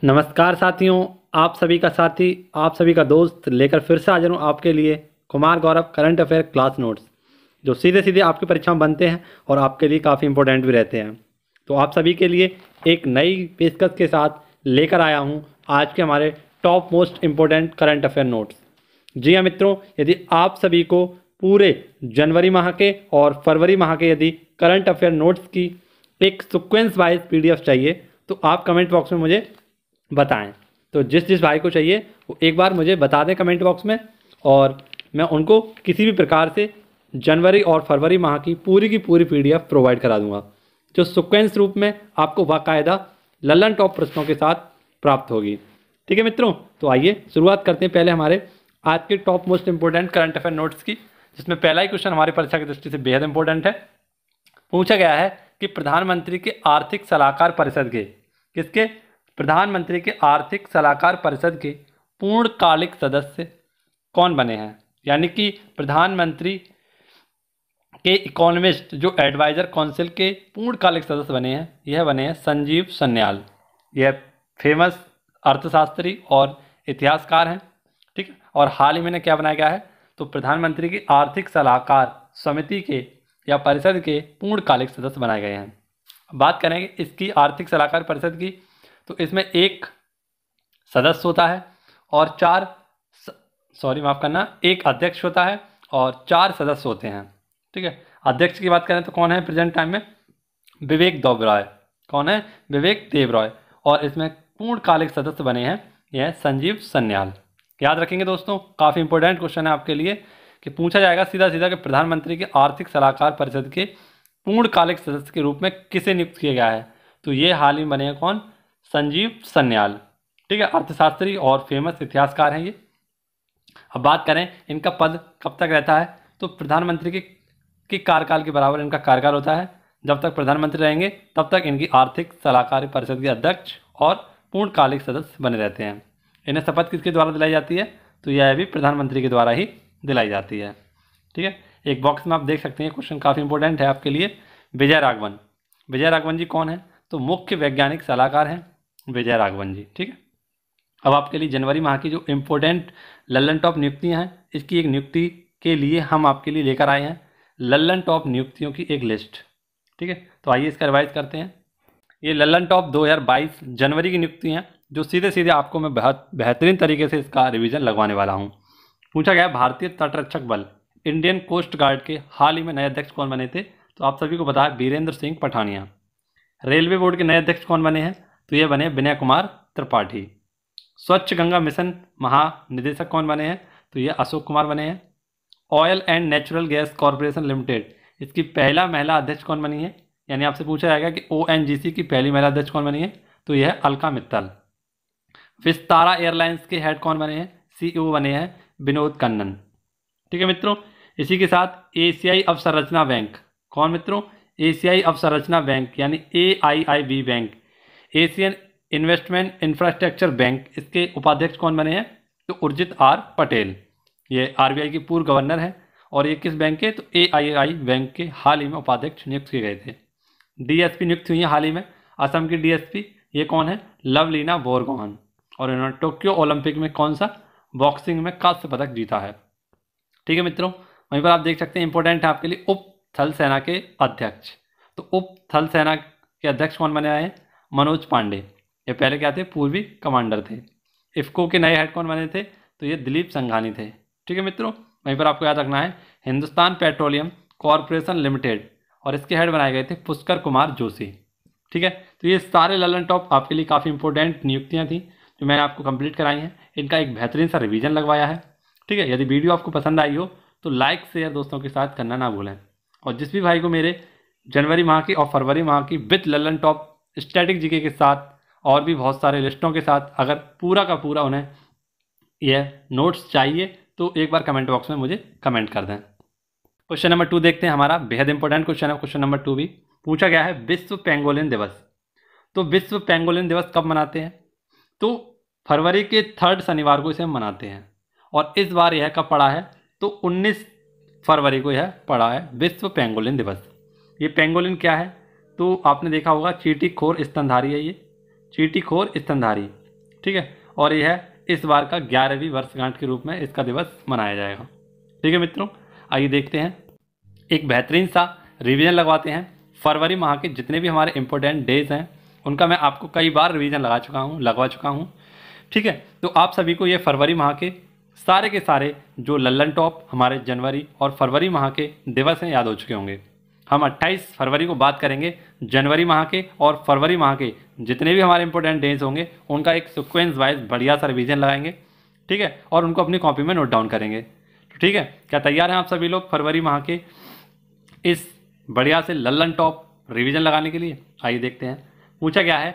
नमस्कार साथियों, आप सभी का साथी, आप सभी का दोस्त लेकर फिर से हाजिर हूँ आपके लिए Kumar Gaurav current affair class notes, जो सीधे सीधे आपकी परीक्षा में बनते हैं और आपके लिए काफ़ी इंपॉर्टेंट भी रहते हैं। तो आप सभी के लिए एक नई पेशकश के साथ लेकर आया हूँ आज के हमारे top most important current affair notes. जी हाँ मित्रों, यदि आप सभी को पूरे जनवरी माह के और फरवरी माह के यदि करंट अफेयर नोट्स की एक सीक्वेंस वाइज PDF चाहिए तो आप कमेंट बॉक्स में मुझे बताएं। तो जिस जिस भाई को चाहिए वो एक बार मुझे बता दें कमेंट बॉक्स में, और मैं उनको किसी भी प्रकार से जनवरी और फरवरी माह की पूरी PDF प्रोवाइड करा दूंगा, जो सीक्वेंस रूप में आपको बाकायदा लल्लन टॉप प्रश्नों के साथ प्राप्त होगी। ठीक है मित्रों, तो आइए शुरुआत करते हैं पहले हमारे आज के top most important current affair notes की, जिसमें पहला ही क्वेश्चन हमारी परीक्षा की दृष्टि से बेहद इंपॉर्टेंट है। पूछा गया है कि प्रधानमंत्री के आर्थिक सलाहकार परिषद के प्रधानमंत्री के आर्थिक सलाहकार परिषद के पूर्णकालिक सदस्य कौन बने हैं। यानी कि प्रधानमंत्री के इकोनॉमिस्ट जो एडवाइजर काउंसिल के पूर्णकालिक सदस्य बने हैं, यह बने हैं संजीव सन्याल। यह फेमस अर्थशास्त्री और इतिहासकार हैं। ठीक है, और हाल ही में क्या बनाया गया है, तो प्रधानमंत्री की आर्थिक सलाहकार समिति के या परिषद के पूर्णकालिक सदस्य बनाए गए हैं। बात करेंगे इसकी आर्थिक सलाहकार परिषद की, तो इसमें एक सदस्य होता है और एक अध्यक्ष होता है और 4 सदस्य होते हैं। ठीक है, अध्यक्ष की बात करें तो कौन है प्रेजेंट टाइम में, विवेक देवरॉय। कौन है, विवेक देवरॉय। और इसमें पूर्णकालिक सदस्य बने हैं यह संजीव सन्याल। याद रखेंगे दोस्तों, काफ़ी इंपॉर्टेंट क्वेश्चन है आपके लिए कि पूछा जाएगा सीधा सीधा कि प्रधानमंत्री के आर्थिक सलाहकार परिषद के पूर्णकालिक सदस्य के रूप में किसे नियुक्त किया गया है। तो ये हाल ही बने हैं कौन, संजीव सन्याल। ठीक है, अर्थशास्त्री और फेमस इतिहासकार हैं ये। अब बात करें इनका पद कब तक रहता है, तो प्रधानमंत्री के कार्यकाल के बराबर इनका कार्यकाल होता है। जब तक प्रधानमंत्री रहेंगे तब तक इनकी आर्थिक सलाहकार परिषद के अध्यक्ष और पूर्णकालिक सदस्य बने रहते हैं। इन्हें शपथ किसके द्वारा दिलाई जाती है, तो यह भी प्रधानमंत्री के द्वारा ही दिलाई जाती है। ठीक है, एक बॉक्स में आप देख सकते हैं, क्वेश्चन काफ़ी इंपॉर्टेंट है आपके लिए। विजय राघवन जी कौन है, तो मुख्य वैज्ञानिक सलाहकार हैं विजय राघवन जी। ठीक है, अब आपके लिए जनवरी माह की जो इम्पोर्टेंट लल्लन टॉप नियुक्तियां हैं, इसकी एक नियुक्ति के लिए हम आपके लिए लेकर आए हैं लल्लन टॉप नियुक्तियों की एक लिस्ट। ठीक है, तो आइए इसका रिवाइज करते हैं। ये लल्लन टॉप 2022 जनवरी की नियुक्ति हैं, जो सीधे सीधे आपको मैं बहुत बेहतरीन तरीके से इसका रिवीजन लगवाने वाला हूँ। पूछा गया भारतीय तटरक्षक बल इंडियन कोस्ट गार्ड के हाल ही में नए अध्यक्ष कौन बने थे, तो आप सभी को पता है वीरेंद्र सिंह पठानिया। रेलवे बोर्ड के नए अध्यक्ष कौन बने हैं, तो ये बने विनय कुमार त्रिपाठी। स्वच्छ गंगा मिशन महानिदेशक कौन बने हैं, तो ये अशोक कुमार बने हैं। Oil and natural gas corporation limited, इसकी पहला महिला अध्यक्ष कौन बनी है, यानी आपसे पूछा जाएगा कि ONGC की पहली महिला अध्यक्ष कौन बनी है, तो यह अलका मित्तल। विस्तारा एयरलाइंस के हेड कौन बने हैं, CEO बने हैं विनोद कन्नन। ठीक है मित्रों, इसी के साथ एशियाई अवसंरचना बैंक, कौन मित्रों, एशियाई अवसंरचना बैंक यानी AIIB bank, Asian investment infrastructure bank, इसके उपाध्यक्ष कौन बने हैं, तो उर्जित R पटेल। ये RBI की पूर्व गवर्नर है और ये किस बैंक के, तो AII बैंक के हाल ही में उपाध्यक्ष नियुक्त किए गए थे। DSP नियुक्त हुई है हाल ही में, असम की DSP, ये कौन है, लवलीना बोरगोहान, और इन्होंने टोक्यो ओलंपिक में कौन सा, बॉक्सिंग में कांस्य पदक जीता है। ठीक है मित्रों, वहीं पर आप देख सकते हैं इंपॉर्टेंट है आपके लिए उप थल सेना के अध्यक्ष। तो उप थल सेना के अध्यक्ष कौन बने हैं, मनोज पांडे। ये पहले क्या थे, पूर्वी कमांडर थे। इफ्को के नए हेड कौन बने थे, तो ये दिलीप संघानी थे। ठीक है मित्रों, वहीं पर आपको याद रखना है हिंदुस्तान पेट्रोलियम कॉरपोरेशन लिमिटेड, और इसके हेड बनाए गए थे पुष्कर कुमार जोशी। ठीक है, तो ये सारे लल्लन टॉप आपके लिए काफ़ी इंपॉर्टेंट नियुक्तियाँ थी जो मैंने आपको कंप्लीट कराई हैं। इनका एक बेहतरीन सा रिवीजन लगवाया है। ठीक है, यदि वीडियो आपको पसंद आई हो तो लाइक शेयर दोस्तों के साथ करना ना भूलें, और जिस भी भाई को मेरे जनवरी माह की और फरवरी माह की with Lallan top static GK के साथ और भी बहुत सारे लिस्टों के साथ अगर पूरा का पूरा उन्हें यह नोट्स चाहिए तो एक बार कमेंट बॉक्स में मुझे कमेंट कर दें। क्वेश्चन नंबर 2 देखते हैं, हमारा बेहद इंपॉर्टेंट क्वेश्चन है क्वेश्चन नंबर 2 भी। पूछा गया है विश्व पेंगोलिन दिवस। तो विश्व पेंगोलिन दिवस कब मनाते हैं, तो फरवरी के 3rd शनिवार को इसे हम मनाते हैं, और इस बार यह कब पड़ा है, तो 19 फरवरी को यह पड़ा है विश्व पेंगोलिन दिवस। ये पेंगोलिन क्या है, तो आपने देखा होगा चींटी खोर स्तनधारी है, ये चींटी खोर स्तनधारी। ठीक है, और यह है इस बार का 11वीं वर्षगांठ के रूप में इसका दिवस मनाया जाएगा। ठीक है मित्रों, आइए देखते हैं, एक बेहतरीन सा रिवीजन लगवाते हैं। फरवरी माह के जितने भी हमारे इंपॉर्टेंट डेज हैं उनका मैं आपको कई बार रिवीजन लगवा चुका हूँ। ठीक है, तो आप सभी को ये फरवरी माह के सारे जो लल्लन टॉप हमारे जनवरी और फरवरी माह के दिवस हैं याद हो चुके होंगे। हम 28 फरवरी को बात करेंगे जनवरी माह के और फरवरी माह के जितने भी हमारे इंपॉर्टेंट डेज होंगे उनका एक सीक्वेंस वाइज बढ़िया सा रिवीजन लगाएंगे। ठीक है, और उनको अपनी कॉपी में नोट डाउन करेंगे। तो ठीक है, क्या तैयार हैं आप सभी लोग फरवरी माह के इस बढ़िया से लल्लन टॉप रिवीजन लगाने के लिए? आइए देखते हैं, पूछा गया है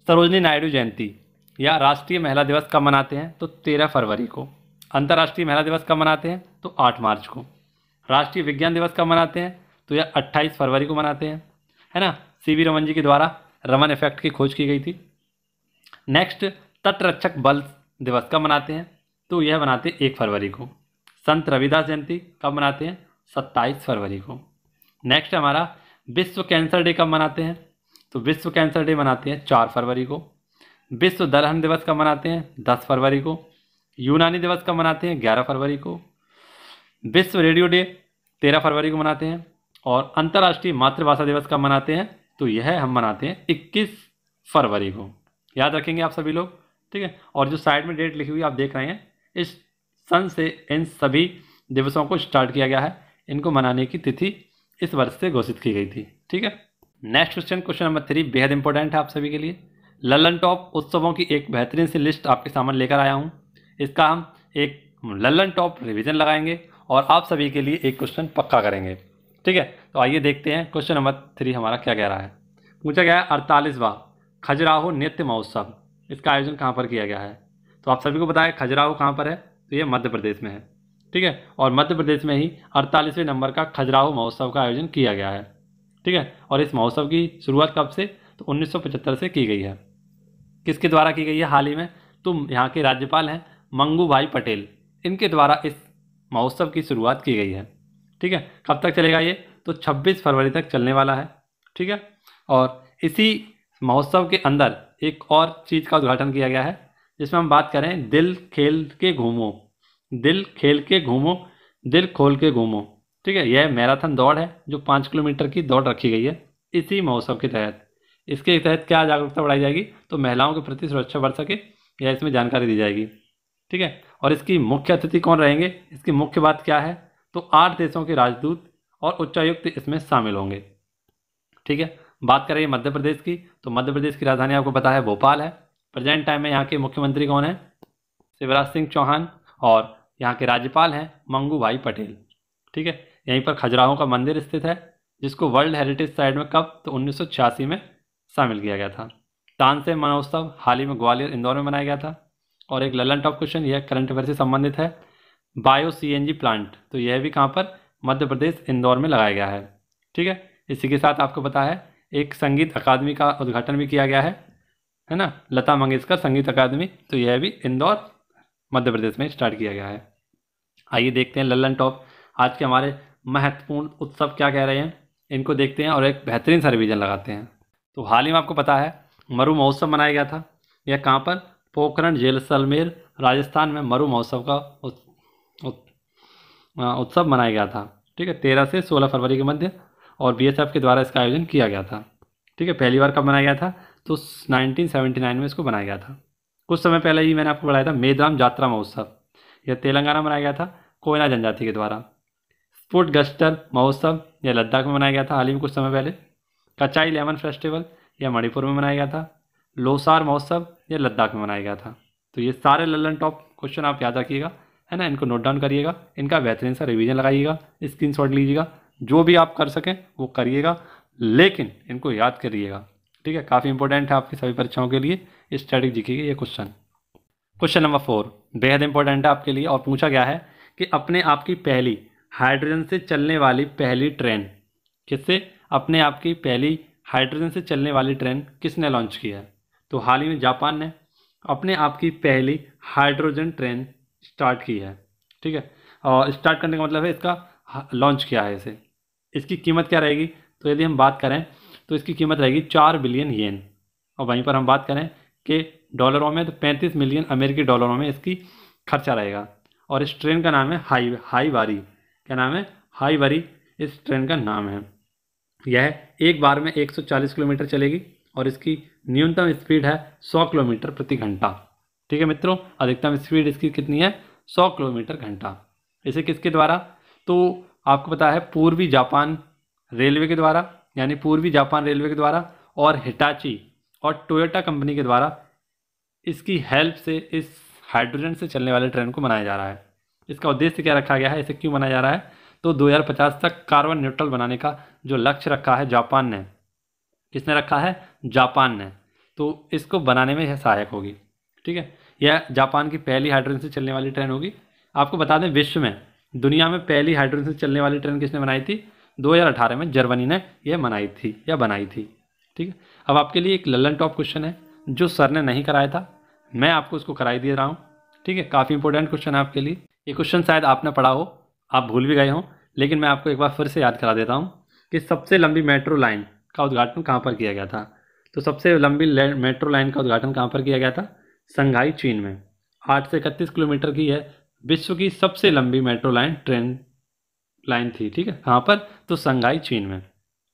सरोजनी नायडू जयंती या राष्ट्रीय महिला दिवस कब मनाते हैं? तो 13 फरवरी को। अंतर्राष्ट्रीय महिला दिवस कब मनाते हैं? तो 8 मार्च को। राष्ट्रीय विज्ञान दिवस कब मनाते हैं? तो यह 28 फरवरी को मनाते हैं, है ना। सीवी रमन जी के द्वारा रमन इफेक्ट की खोज की गई थी। नेक्स्ट, तटरक्षक बल दिवस कब मनाते हैं? तो यह मनाते हैं 1 फरवरी को। संत रविदास जयंती कब मनाते हैं? 27 फरवरी को। नेक्स्ट हमारा विश्व कैंसर डे कब मनाते हैं? तो विश्व कैंसर डे मनाते हैं 4 फरवरी को। विश्व दलहन दिवस कब मनाते हैं? 10 फरवरी को। यूनानी दिवस कब मनाते हैं? 11 फरवरी को। विश्व रेडियो डे 13 फरवरी को मनाते हैं। और अंतर्राष्ट्रीय मातृभाषा दिवस कब मनाते हैं? तो यह हम मनाते हैं 21 फरवरी को। याद रखेंगे आप सभी लोग, ठीक है। और जो साइड में डेट लिखी हुई आप देख रहे हैं, इस सन से इन सभी दिवसों को स्टार्ट किया गया है। इनको मनाने की तिथि इस वर्ष से घोषित की गई थी। ठीक है, नेक्स्ट क्वेश्चन नंबर 3 बेहद इंपॉर्टेंट है आप सभी के लिए। लल्लन टॉप उत्सवों की एक बेहतरीन सी लिस्ट आपके सामने लेकर आया हूँ। इसका हम एक लल्लन टॉप रिवीजन लगाएंगे और आप सभी के लिए एक क्वेश्चन पक्का करेंगे। ठीक है, तो आइए देखते हैं क्वेश्चन नंबर 3 हमारा क्या कह रहा है। पूछा गया है 48वां खजुराहो नृत्य महोत्सव, इसका आयोजन कहाँ पर किया गया है? तो आप सभी को पता है खजुराहो कहाँ पर है, तो ये मध्य प्रदेश में है। ठीक है, और मध्य प्रदेश में ही 48वें नंबर का खजुराहो महोत्सव का आयोजन किया गया है। ठीक है, और इस महोत्सव की शुरुआत कब से? तो 1975 से की गई है। किसके द्वारा की गई है? हाल ही में तो यहाँ के राज्यपाल हैं मंगू भाई पटेल, इनके द्वारा इस महोत्सव की शुरुआत की गई है। ठीक है, कब तक चलेगा ये? तो 26 फरवरी तक चलने वाला है। ठीक है, और इसी महोत्सव के अंदर एक और चीज़ का उद्घाटन किया गया है जिसमें हम बात करें दिल खेल के घूमो, दिल खेल के घूमो, दिल खोल के घूमो। ठीक है, यह मैराथन दौड़ है जो 5 किलोमीटर की दौड़ रखी गई है इसी महोत्सव के तहत। इसके तहत क्या जागरूकता बढ़ाई जाएगी? तो महिलाओं के प्रति सुरक्षा बढ़ सके या इसमें जानकारी दी जाएगी। ठीक है, और इसकी मुख्य अतिथि कौन रहेंगे? इसकी मुख्य बात क्या है? तो 8 देशों के राजदूत और उच्चायुक्त इसमें शामिल होंगे। ठीक है, बात करें मध्य प्रदेश की, तो मध्य प्रदेश की राजधानी आपको पता है भोपाल है। प्रेजेंट टाइम में यहाँ के मुख्यमंत्री कौन है? शिवराज सिंह चौहान, और यहाँ के राज्यपाल हैं मंगू भाई पटेल। ठीक है, यहीं पर खजुराहो का मंदिर स्थित है जिसको वर्ल्ड हेरिटेज साइट में कब? तो 1986 में शामिल किया गया था। तानसेन महोत्सव हाल ही में ग्वालियर इंदौर में मनाया गया था। और एक लल्लन टॉप क्वेश्चन, यह करंट अफेयर से संबंधित है। बायो CNG प्लांट, तो यह भी कहाँ पर? मध्य प्रदेश इंदौर में लगाया गया है। ठीक है, इसी के साथ आपको पता है एक संगीत अकादमी का उद्घाटन भी किया गया है ना, लता मंगेशकर संगीत अकादमी, तो यह भी इंदौर मध्य प्रदेश में स्टार्ट किया गया है। आइए देखते हैं लल्लन टॉप आज के हमारे महत्वपूर्ण उत्सव क्या कह रहे हैं, इनको देखते हैं और एक बेहतरीन सा रिवीजन लगाते हैं। तो हाल ही में आपको पता है मरु महोत्सव मनाया गया था। यह कहाँ पर? पोखरण जैसलमेर राजस्थान में मरु महोत्सव का उत्सव मनाया गया था। ठीक है, 13 से 16 फरवरी के मध्य, और BSF के द्वारा इसका आयोजन किया गया था। ठीक है, पहली बार कब मनाया गया था? तो 1979 में इसको बनाया गया था। कुछ समय पहले ही मैंने आपको बताया था मेदाम जात्रा महोत्सव, यह तेलंगाना में मनाया गया था कोयना जनजाति के द्वारा। स्पुटगस्टर महोत्सव यह लद्दाख में मनाया गया था हाल ही में कुछ समय पहले। कचाई लेमन फेस्टिवल यह मणिपुर में मनाया गया था। लोसार महोत्सव यह लद्दाख में मनाया गया था। तो ये सारे लल्लन टॉप क्वेश्चन आप याद रखिएगा, है ना, इनको नोट डाउन करिएगा, इनका बेहतरीन सा रिवीजन लगाइएगा, स्क्रीनशॉट लीजिएगा, जो भी आप कर सकें वो करिएगा, लेकिन इनको याद करिएगा। ठीक है, काफ़ी इंपॉर्टेंट है आपकी सभी परीक्षाओं के लिए स्टैटिक जीके के ये क्वेश्चन नंबर 4 बेहद इंपॉर्टेंट है आपके लिए, और पूछा गया है कि अपने आप की पहली हाइड्रोजन से चलने वाली पहली ट्रेन किससे? अपने आप की पहली हाइड्रोजन से चलने वाली ट्रेन किसने लॉन्च की है? तो हाल ही में जापान ने अपने आप की पहली हाइड्रोजन ट्रेन स्टार्ट की है। ठीक है, और स्टार्ट करने का मतलब है इसका लॉन्च किया है इसे। इसकी कीमत क्या रहेगी? तो यदि हम बात करें तो इसकी कीमत रहेगी 4 बिलियन येन, और वहीं पर हम बात करें कि डॉलरों में, तो 35 मिलियन अमेरिकी डॉलरों में इसकी खर्चा रहेगा। और इस ट्रेन का नाम है हाई बारी। क्या नाम है? हाई बारी इस ट्रेन का नाम है। यह एक बार में 140 किलोमीटर चलेगी और इसकी न्यूनतम स्पीड है 100 किलोमीटर प्रति घंटा। ठीक है मित्रों, अधिकतम स्पीड इसकी कितनी है? 100 किलोमीटर घंटा। इसे किसके द्वारा? तो आपको पता है पूर्वी जापान रेलवे के द्वारा, यानी पूर्वी जापान रेलवे के द्वारा और हिटाची और टोयोटा कंपनी के द्वारा इसकी हेल्प से इस हाइड्रोजन से चलने वाले ट्रेन को बनाया जा रहा है। इसका उद्देश्य क्या रखा गया है? इसे क्यों बनाया जा रहा है? तो 2050 तक कार्बन न्यूट्रल बनाने का जो लक्ष्य रखा है जापान ने। किसने रखा है? जापान ने। तो इसको बनाने में यह सहायक होगी। ठीक है, यह जापान की पहली हाइड्रोजन से चलने वाली ट्रेन होगी। आपको बता दें, विश्व में, दुनिया में पहली हाइड्रोजन से चलने वाली ट्रेन किसने बनाई थी? 2018 में जर्मनी ने यह बनाई थी। ठीक है, अब आपके लिए एक लल्लन टॉप क्वेश्चन है जो सर ने नहीं कराया था, मैं आपको उसको कराई दे रहा हूँ। ठीक है, काफ़ी इंपॉर्टेंट क्वेश्चन है आपके लिए। ये क्वेश्चन शायद आपने पढ़ा हो, आप भूल भी गए हो, लेकिन मैं आपको एक बार फिर से याद करा देता हूँ कि सबसे लंबी मेट्रो लाइन का उद्घाटन कहाँ पर किया गया था? तो सबसे लंबी मेट्रो लाइन का उद्घाटन कहाँ पर किया गया था? संघाई, चीन में। 8 से 31 किलोमीटर की है, विश्व की सबसे लंबी मेट्रो ट्रेन लाइन थी। ठीक है, कहाँ पर? तो संघाई, चीन में।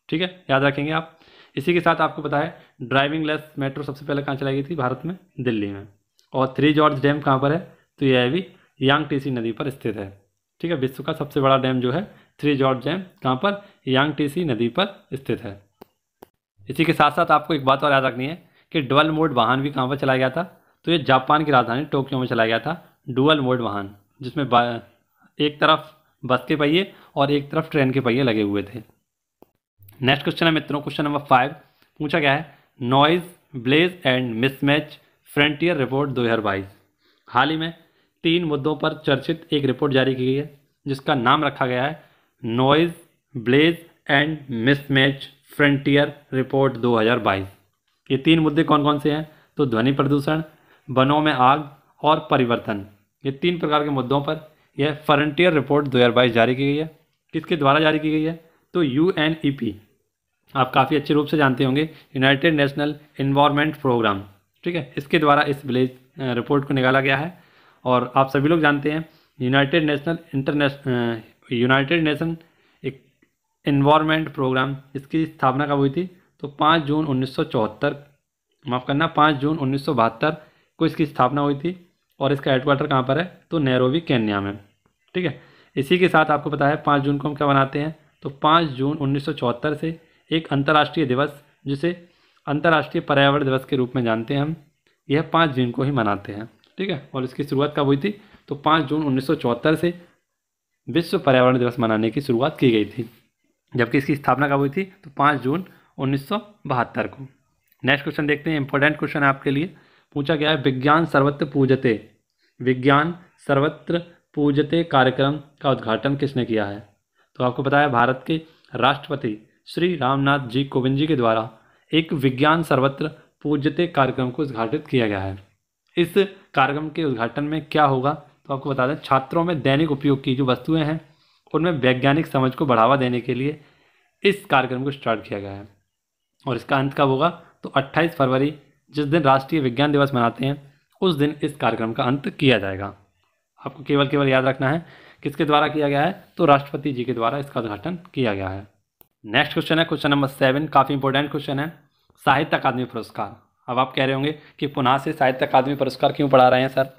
ठीक है, याद रखेंगे आप। इसी के साथ आपको पता है ड्राइविंग लेस मेट्रो सबसे पहले कहाँ चलाई गई थी? भारत में, दिल्ली में। और 3 जॉर्ज डैम कहाँ पर है? तो यह भी यांगटीसी नदी पर स्थित है। ठीक है, विश्व का सबसे बड़ा डैम जो है 3 जॉर्ज डैम, कहाँ पर? यांगटीसी नदी पर स्थित है। इसी के साथ साथ आपको एक बात और याद रखनी है कि डुअल मोड वाहन भी कहाँ पर चलाया गया था? तो ये जापान की राजधानी टोक्यो में चलाया गया था डुअल मोड वाहन, जिसमें एक तरफ बस के पहिए और एक तरफ ट्रेन के पहिए लगे हुए थे। नेक्स्ट क्वेश्चन है मित्रों, क्वेश्चन नंबर 5 पूछा गया है, noise, blaze and mismatch frontier report 2022। हाल ही में 3 मुद्दों पर चर्चित एक रिपोर्ट जारी की गई है जिसका नाम रखा गया है noise, blaze and mismatch frontier report 2022। ये 3 मुद्दे कौन कौन से हैं? तो ध्वनि प्रदूषण, वनों में आग और परिवर्तन। ये 3 प्रकार के मुद्दों पर यह फ्रंटियर रिपोर्ट 2022 जारी की गई है। किसके द्वारा जारी की गई है? तो UNEP, आप काफ़ी अच्छे रूप से जानते होंगे, यूनाइटेड नेशनल एनवायरनमेंट प्रोग्राम। ठीक है, इसके द्वारा इस विलेज रिपोर्ट को निकाला गया है। और आप सभी लोग जानते हैं यूनाइटेड नेशन एक एनवायरनमेंट प्रोग्राम, इसकी स्थापना कब हुई थी? तो 5 जून 1972, माफ़ करना 5 जून 1972 को इसकी स्थापना हुई थी। और इसका हेडक्वार्टर कहाँ पर है? तो नैरोबी, केन्या में। ठीक है, इसी के साथ आपको पता है 5 जून को हम क्या बनाते हैं? तो 5 जून 1974 से एक अंतर्राष्ट्रीय दिवस, जिसे अंतर्राष्ट्रीय पर्यावरण दिवस के रूप में जानते हैं हम, यह 5 जून को ही मनाते हैं। ठीक है, और इसकी शुरुआत कब हुई थी? तो 5 जून 1974 से विश्व पर्यावरण दिवस मनाने की शुरुआत की गई थी, जबकि इसकी स्थापना कब हुई थी? तो 5 जून 1972 को। नेक्स्ट क्वेश्चन देखते हैं, इंपॉर्टेंट क्वेश्चन है आपके लिए। पूछा गया है, विज्ञान सर्वत्र पूजते कार्यक्रम का उद्घाटन किसने किया है? तो आपको पता है भारत के राष्ट्रपति श्री रामनाथ जी कोविंद जी के द्वारा एक विज्ञान सर्वत्र पूज्यते कार्यक्रम को उद्घाटित किया गया है। इस कार्यक्रम के उद्घाटन में क्या होगा? तो आपको बता दें, छात्रों में दैनिक उपयोग की जो वस्तुएं हैं उनमें वैज्ञानिक समझ को बढ़ावा देने के लिए इस कार्यक्रम को स्टार्ट किया गया है। और इसका अंत कब होगा? तो 28 फरवरी, जिस दिन राष्ट्रीय विज्ञान दिवस मनाते हैं, उस दिन इस कार्यक्रम का अंत किया जाएगा। आपको केवल याद रखना है किसके द्वारा किया गया है? तो राष्ट्रपति जी के द्वारा इसका उद्घाटन किया गया है। नेक्स्ट क्वेश्चन है क्वेश्चन नंबर 7, काफ़ी इंपॉर्टेंट क्वेश्चन है, साहित्य अकादमी पुरस्कार। अब आप कह रहे होंगे कि पुनः से साहित्य अकादमी पुरस्कार क्यों पढ़ा रहे हैं सर?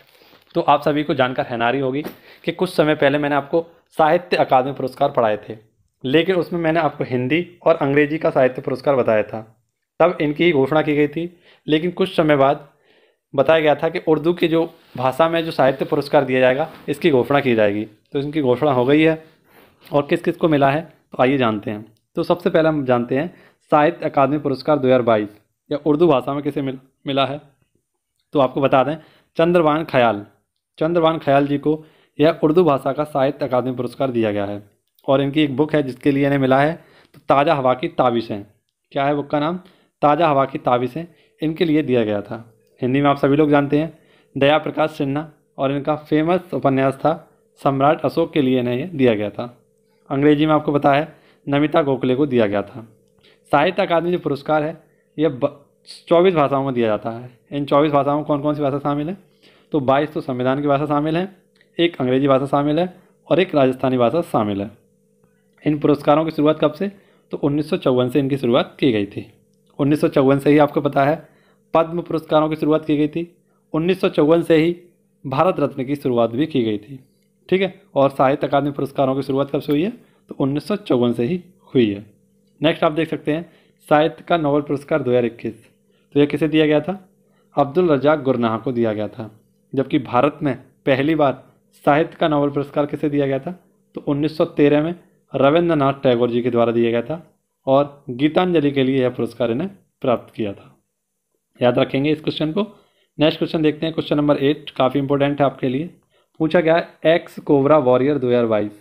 तो आप सभी को जानकर हैरानी होगी कि कुछ समय पहले मैंने आपको साहित्य अकादमी पुरस्कार पढ़ाए थे, लेकिन उसमें मैंने आपको हिंदी और अंग्रेजी का साहित्य पुरस्कार बताया था। तब इनकी घोषणा की गई थी, लेकिन कुछ समय बाद बताया गया था कि उर्दू की जो भाषा में जो साहित्य पुरस्कार दिया जाएगा, इसकी घोषणा की जाएगी। तो इनकी घोषणा हो गई है और किस किस को मिला है, तो आइए जानते हैं। तो सबसे पहले हम जानते हैं साहित्य अकादमी पुरस्कार 2022 या उर्दू भाषा में किसे मिला है। तो आपको बता दें, चंद्रभान ख्याल जी को यह उर्दू भाषा का साहित्य अकादमी पुरस्कार दिया गया है। और इनकी एक बुक है जिसके लिए इन्हें मिला है, तो ताज़ा हवा की ताबिशें। क्या है बुक का नाम? ताज़ा हवा की ताबिशें इनके लिए दिया गया था। हिंदी में आप सभी लोग जानते हैं दया प्रकाश सिन्हा, और इनका फेमस उपन्यास था सम्राट अशोक, के लिए इन्हें यह दिया गया था। अंग्रेजी में आपको पता है नमिता गोखले को दिया गया था। साहित्य अकादमी जो पुरस्कार है यह 24 भाषाओं में दिया जाता है। इन 24 भाषाओं में कौन कौन सी भाषा शामिल है? तो 22 तो संविधान की भाषा शामिल है, एक अंग्रेजी भाषा शामिल है और एक राजस्थानी भाषा शामिल है। इन पुरस्कारों की शुरुआत कब से? तो 1954 से इनकी शुरुआत की गई थी। 1954 से ही आपको पता है पद्म पुरस्कारों की शुरुआत की गई थी। 1954 से ही भारत रत्न की शुरुआत भी की गई थी। ठीक है, और साहित्य अकादमी पुरस्कारों की शुरुआत कब से हुई है? तो 1954 से ही हुई है। नेक्स्ट आप देख सकते हैं साहित्य का नोबेल पुरस्कार 2021, तो यह किसे दिया गया था? अब्दुल रज़ाक गुरनाह को दिया गया था। जबकि भारत में पहली बार साहित्य का नोबेल पुरस्कार किसे दिया गया था? तो 1913 में रविंद्रनाथ टैगोर जी के द्वारा दिया गया था और गीतांजलि के लिए यह पुरस्कार इन्हें प्राप्त किया था। याद रखेंगे इस क्वेश्चन को। नेक्स्ट क्वेश्चन देखते हैं, क्वेश्चन नंबर 8 काफ़ी इंपॉर्टेंट है आपके लिए। पूछा गया है एक्स कोबरा वॉरियर 2022।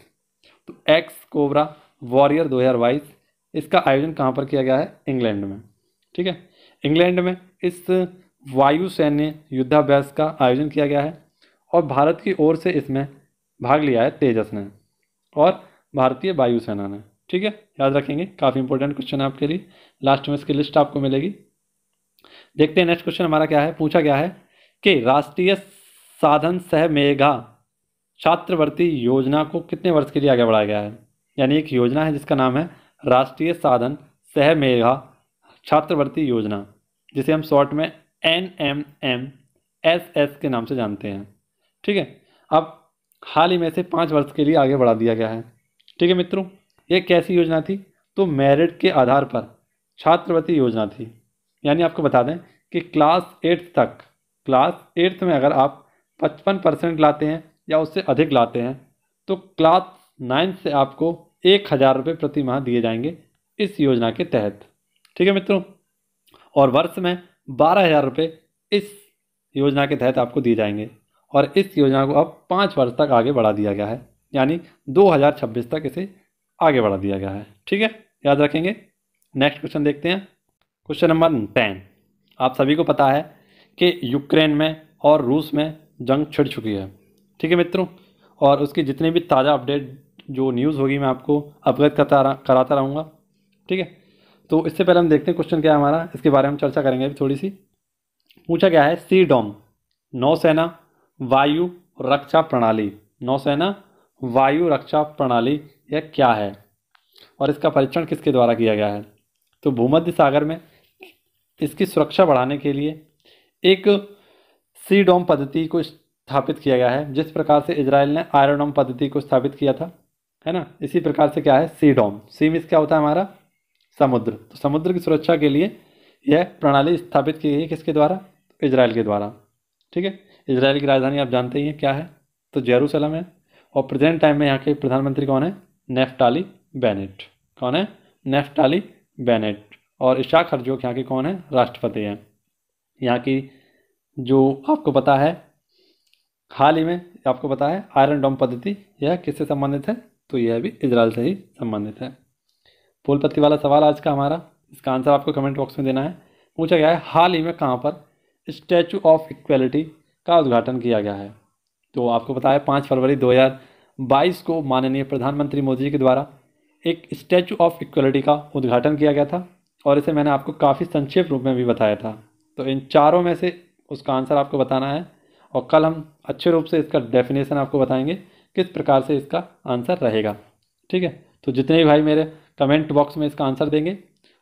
तो एक्स कोबरा वॉरियर 2022 इसका आयोजन कहाँ पर किया गया है? इंग्लैंड में। ठीक है, इंग्लैंड में इस वायु सैन्य युद्धाभ्यास का आयोजन किया गया है और भारत की ओर से इसमें भाग लिया है तेजस ने और भारतीय वायुसेना ने। ठीक है, याद रखेंगे, काफ़ी इंपॉर्टेंट क्वेश्चन है आपके लिए। लास्ट में इसकी लिस्ट आपको मिलेगी। देखते हैं नेक्स्ट क्वेश्चन हमारा क्या है। पूछा गया है कि राष्ट्रीय साधन सह मेघा छात्रवृत्ति योजना को कितने वर्ष के लिए आगे बढ़ाया गया है? यानी एक योजना है जिसका नाम है राष्ट्रीय साधन सह मेघा छात्रवृत्ति योजना, जिसे हम शॉर्ट में NMMSS के नाम से जानते हैं। ठीक है, अब हाल ही में से 5 वर्ष के लिए आगे बढ़ा दिया गया है। ठीक है मित्रों, ये कैसी योजना थी? तो मेरिट के आधार पर छात्रवृत्ति योजना थी। यानी आपको बता दें कि क्लास 8 में अगर आप 55% लाते हैं या उससे अधिक लाते हैं तो क्लास 9 से आपको 1000 रुपये प्रति माह दिए जाएंगे इस योजना के तहत। ठीक है मित्रों, और वर्ष में 12,000 रुपये इस योजना के तहत आपको दिए जाएंगे और इस योजना को अब 5 वर्ष तक आगे बढ़ा दिया गया है, यानी 2026 तक इसे आगे बढ़ा दिया गया है। ठीक है, याद रखेंगे। नेक्स्ट क्वेश्चन देखते हैं, क्वेश्चन नंबर 10। आप सभी को पता है कि यूक्रेन में और रूस में जंग छिड़ चुकी है। ठीक है मित्रों, और उसकी जितनी भी ताज़ा अपडेट जो न्यूज़ होगी मैं आपको अवगत कराता रहूँगा। ठीक है, तो इससे पहले हम देखते हैं क्वेश्चन क्या है हमारा, इसके बारे में चर्चा करेंगे अभी थोड़ी सी। पूछा गया है CDOM नौसेना वायु रक्षा प्रणाली, नौसेना वायु रक्षा प्रणाली यह क्या है और इसका परीक्षण किसके द्वारा किया गया है? तो भूमध्य सागर में इसकी सुरक्षा बढ़ाने के लिए एक CDOM पद्धति को स्थापित किया गया है, जिस प्रकार से इजराइल ने आयरन डोम पद्धति को स्थापित किया था, है ना। इसी प्रकार से क्या है CDOM, सी मीन्स क्या होता है हमारा समुद्र, तो समुद्र की सुरक्षा के लिए यह प्रणाली स्थापित की गई किसके द्वारा? इजराइल के द्वारा। ठीक है, इजराइल की राजधानी आप जानते ही हैं क्या है, तो जेरूसलम है। और प्रेजेंट टाइम में यहाँ के प्रधानमंत्री कौन है? Naftali Bennett. कौन है? Naftali Bennett. और इशाक हर्जोग यहाँ के कौन है? राष्ट्रपति हैं। यहाँ की जो आपको पता है हाल ही में आपको पता है आयरन डोम पद्धति, यह किससे संबंधित है? तो यह भी इजराइल से ही संबंधित है। फूल पत्ती वाला सवाल आज का हमारा, इसका आंसर आपको कमेंट बॉक्स में देना है। पूछा गया है हाल ही में कहाँ पर स्टैचू ऑफ इक्वलिटी का उद्घाटन किया गया है? तो आपको पता है 5 फरवरी 2022 को माननीय प्रधानमंत्री मोदी जी के द्वारा एक स्टैचू ऑफ इक्वलिटी का उद्घाटन किया गया था और इसे मैंने आपको काफ़ी संक्षेप रूप में भी बताया था। तो इन चारों में से उसका आंसर आपको बताना है और कल हम अच्छे रूप से इसका डेफिनेशन आपको बताएंगे किस प्रकार से इसका आंसर रहेगा। ठीक है, तो जितने भी भाई मेरे कमेंट बॉक्स में इसका आंसर देंगे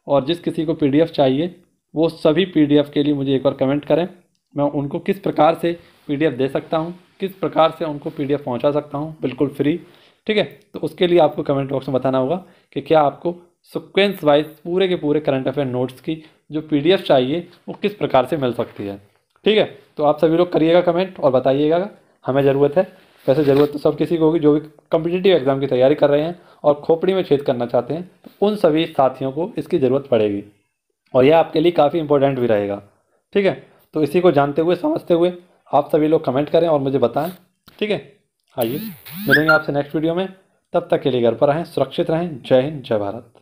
और जिस किसी को PDF चाहिए वो सभी PDF के लिए मुझे एक बार कमेंट करें, मैं उनको किस प्रकार से PDF दे सकता हूँ, किस प्रकार से उनको PDF पहुँचा सकता हूँ बिल्कुल फ्री। ठीक है, तो उसके लिए आपको कमेंट बॉक्स में बताना होगा कि क्या आपको सीक्वेंस वाइज पूरे के पूरे करंट अफेयर नोट्स की जो PDF चाहिए वो किस प्रकार से मिल सकती है। ठीक है, तो आप सभी लोग करिएगा कमेंट और बताइएगा, हमें ज़रूरत है। वैसे ज़रूरत तो सब किसी को होगी जो भी कॉम्पिटिटिव एग्जाम की तैयारी कर रहे हैं और खोपड़ी में छेद करना चाहते हैं, तो उन सभी साथियों को इसकी ज़रूरत पड़ेगी और यह आपके लिए काफ़ी इंपॉर्टेंट भी रहेगा। ठीक है, तो इसी को जानते हुए समझते हुए आप सभी लोग कमेंट करें और मुझे बताएं। ठीक है, आइए मिलेंगे आपसे नेक्स्ट वीडियो में, तब तक के लिए घर पर रहें, सुरक्षित रहें। जय हिंद, जय भारत।